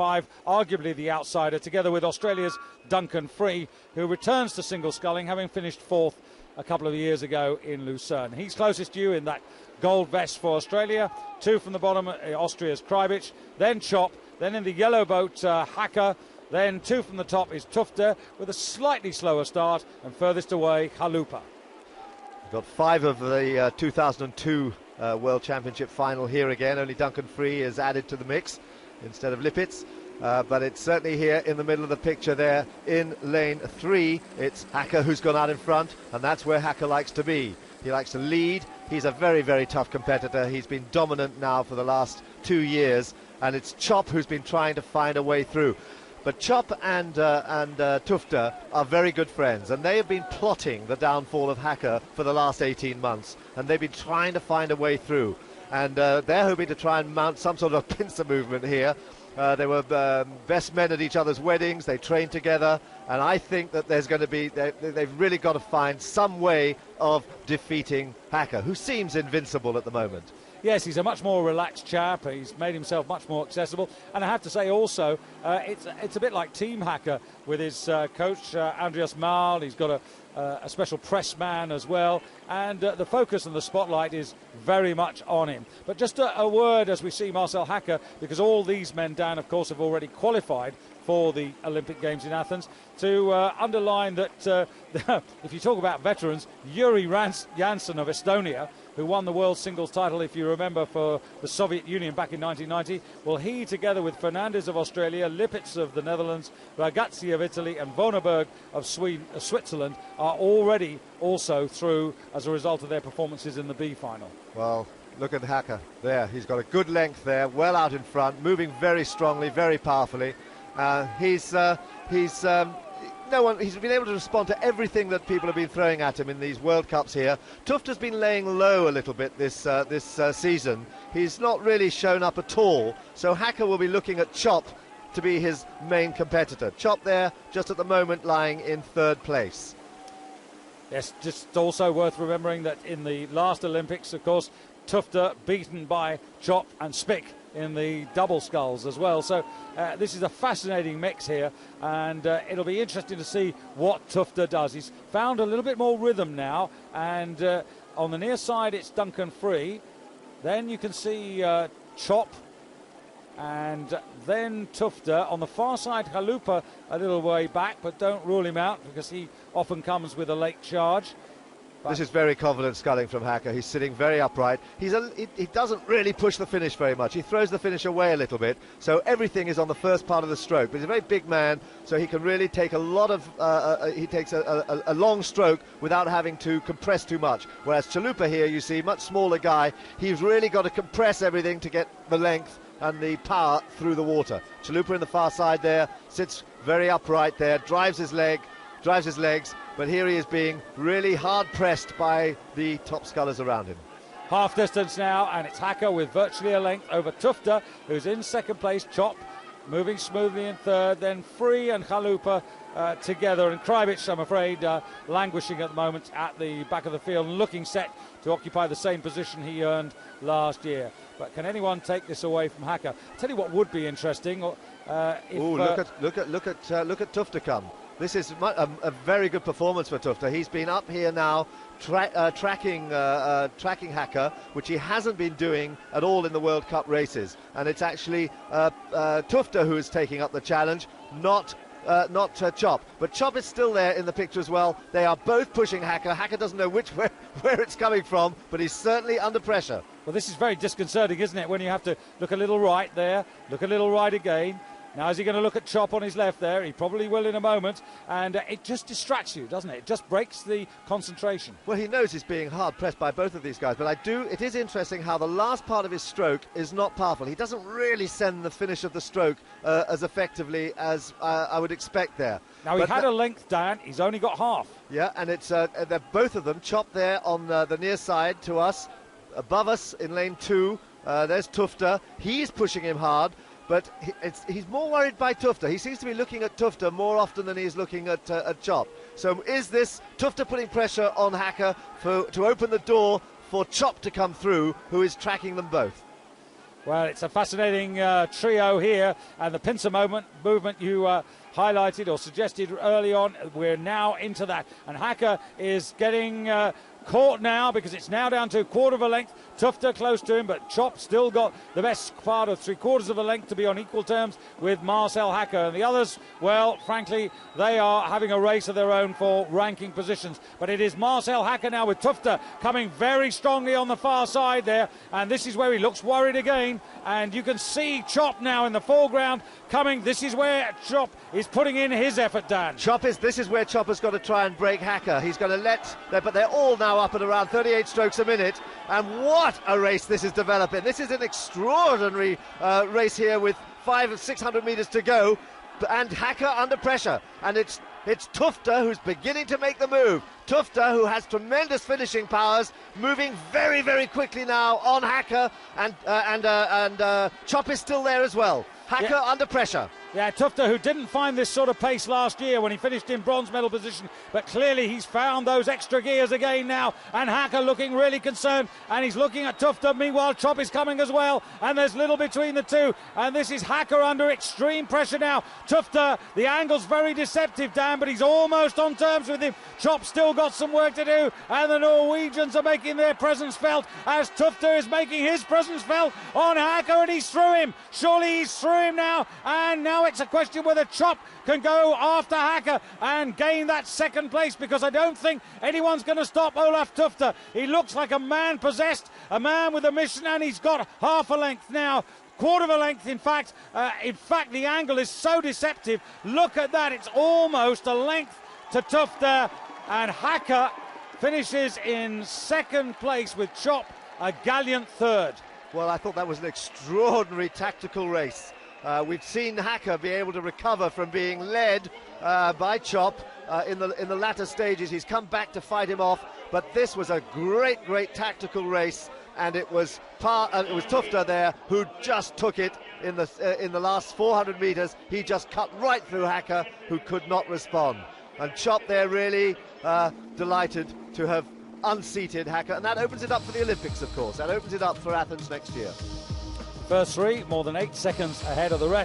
5, arguably the outsider, together with Australia's Duncan Free, who returns to single sculling, having finished 4th a couple of years ago in Lucerne. He's closest to you in that gold vest for Australia. 2 from the bottom, Austria's Krajbic, then Chop, then in the yellow boat, Hacker, then 2 from the top is Tufte with a slightly slower start, and furthest away, Chalupa. Got 5 of the 2002 World Championship final here again. Only Duncan Free is added to the mix instead of Lipitz. But it's certainly here in the middle of the picture there in lane 3. It's Hacker who's gone out in front, and that's where Hacker likes to be. He likes to lead. He's a very, very tough competitor. He's been dominant now for the last 2 years, and it's Chop who's been trying to find a way through. But Chop and Tufte are very good friends, and they have been plotting the downfall of Hacker for the last 18 months, and they've been trying to find a way through. And they're hoping to try and mount some sort of pincer movement here. They were best men at each other's weddings, they trained together, and I think that there's going to be, they've really got to find some way of defeating Hacker, who seems invincible at the moment. Yes, he's a much more relaxed chap. He's made himself much more accessible. And I have to say also, it's a bit like Team Hacker with his coach, Andreas Mahl. He's got a special press man as well. And the focus and the spotlight is very much on him. But just a word as we see Marcel Hacker, because all these men down, of course, have already qualified for the Olympic Games in Athens, to underline that if you talk about veterans, Yuri Janssen of Estonia, who won the world singles title, if you remember, for the Soviet Union back in 1990, well, he, together with Fernandez of Australia, Lipitz of the Netherlands, Ragazzi of Italy and Vonneberg of Switzerland, are already also through as a result of their performances in the B final. Well, look at Hacker there. He's got a good length there, well out in front, moving very strongly, very powerfully. He's been able to respond to everything that people have been throwing at him in these World Cups here. Tufte's been laying low a little bit this season. He's not really shown up at all. So Hacker will be looking at Chop to be his main competitor. Chop there, just at the moment, lying in 3rd place. Yes, just also worth remembering that in the last Olympics, of course, Tufte beaten by Chop and Spick in the double sculls as well. So this is a fascinating mix here, and it'll be interesting to see what Tufte does. He's found a little bit more rhythm now, and on the near side it's Duncan Free. Then you can see Chop, and then Tufte. On the far side, Chalupa a little way back, but don't rule him out because he often comes with a late charge. This is very confident sculling from Hacker. He's sitting very upright. He doesn't really push the finish very much. He throws the finish away a little bit, so everything is on the first part of the stroke. But he's a very big man, so he can really take a lot of... he takes a long stroke without having to compress too much. Whereas Chalupa here, you see, much smaller guy. He's really got to compress everything to get the length and the power through the water. Chalupa in the far side there, sits very upright there, drives his legs, but here he is being really hard pressed by the top scullers around him. Half distance now, and it's Hacker with virtually a length over Tufte, who's in 2nd place. Chop moving smoothly in 3rd, then Free and Chalupa together, and Krajbic, I'm afraid, languishing at the moment at the back of the field and looking set to occupy the same position he earned last year. But can anyone take this away from Hacker? I'll tell you what would be interesting. Look at Tufte come. This is a very good performance for Tufte. He's been up here now tracking Hacker, which he hasn't been doing at all in the World Cup races. And it's actually Tufte who is taking up the challenge, not Chop. But Chop is still there in the picture as well. They are both pushing Hacker. Hacker doesn't know where it's coming from, but he's certainly under pressure. Well, this is very disconcerting, isn't it, when you have to look a little right there, look a little right again. Now, is he going to look at Chop on his left there? He probably will in a moment. And it just distracts you, doesn't it? It just breaks the concentration. Well, he knows he's being hard pressed by both of these guys. But it is interesting how the last part of his stroke is not powerful. He doesn't really send the finish of the stroke as effectively as I would expect there. Now, he had a length down. He's only got half. Yeah, and it's they're both of them. Chop there on the near side to us. Above us in lane 2, there's Tufte. He's pushing him hard. But he's more worried by Tufte. He seems to be looking at Tufte more often than he's looking at Chop. So is this Tufte putting pressure on Hacker to open the door for Chop to come through, who is tracking them both? Well, it's a fascinating trio here, and the pincer movement you highlighted or suggested early on, we're now into that, and Hacker is getting caught now because it's now down to a quarter of a length. Tufter close to him, but Chop still got the best part of 3/4 of a length to be on equal terms with Marcel Hacker. And the others, well, frankly, they are having a race of their own for ranking positions. But it is Marcel Hacker now with Tufter coming very strongly on the far side there. And this is where he looks worried again. And you can see Chop now in the foreground coming. This is where Chop is putting in his effort, Dan. This is where Chop has got to try and break Hacker. He's going to but they're all now up at around 38 strokes a minute. And what a race this is developing. This is an extraordinary race here with 500 or 600 metres to go, and Hacker under pressure. And it's Tufter who's beginning to make the move. Tufter, who has tremendous finishing powers, moving very, very quickly now on Hacker, and Chop is still there as well. Hacker under pressure. Yeah, Tufter, who didn't find this sort of pace last year when he finished in bronze medal position, but clearly he's found those extra gears again now, and Hacker looking really concerned, and he's looking at Tufter. Meanwhile, Chop is coming as well, and there's little between the two, and this is Hacker under extreme pressure now. Tufter, the angle's very deceptive, Dan, but he's almost on terms with him. Chop still got some work to do, and the Norwegians are making their presence felt as Tufter is making his presence felt on Hacker, and he's through him. Surely he's through him now, and now it's a question whether Chop can go after Hacker and gain that second place, because I don't think anyone's going to stop Olaf Tufter. He looks like a man possessed, a man with a mission, and he's got half a length now. Quarter of a length, in fact. The angle is so deceptive. Look at that. It's almost a length to Tufter, and Hacker finishes in second place with Chop a gallant third. Well, I thought that was an extraordinary tactical race. We've seen Hacker be able to recover from being led by Chop in the latter stages. He's come back to fight him off, but this was a great tactical race, and it was Tufter there who just took it in the last 400 metres. He just cut right through Hacker, who could not respond, and Chop there really delighted to have unseated Hacker, and that opens it up for the Olympics, of course. That opens it up for Athens next year. First three, more than 8 seconds ahead of the rest.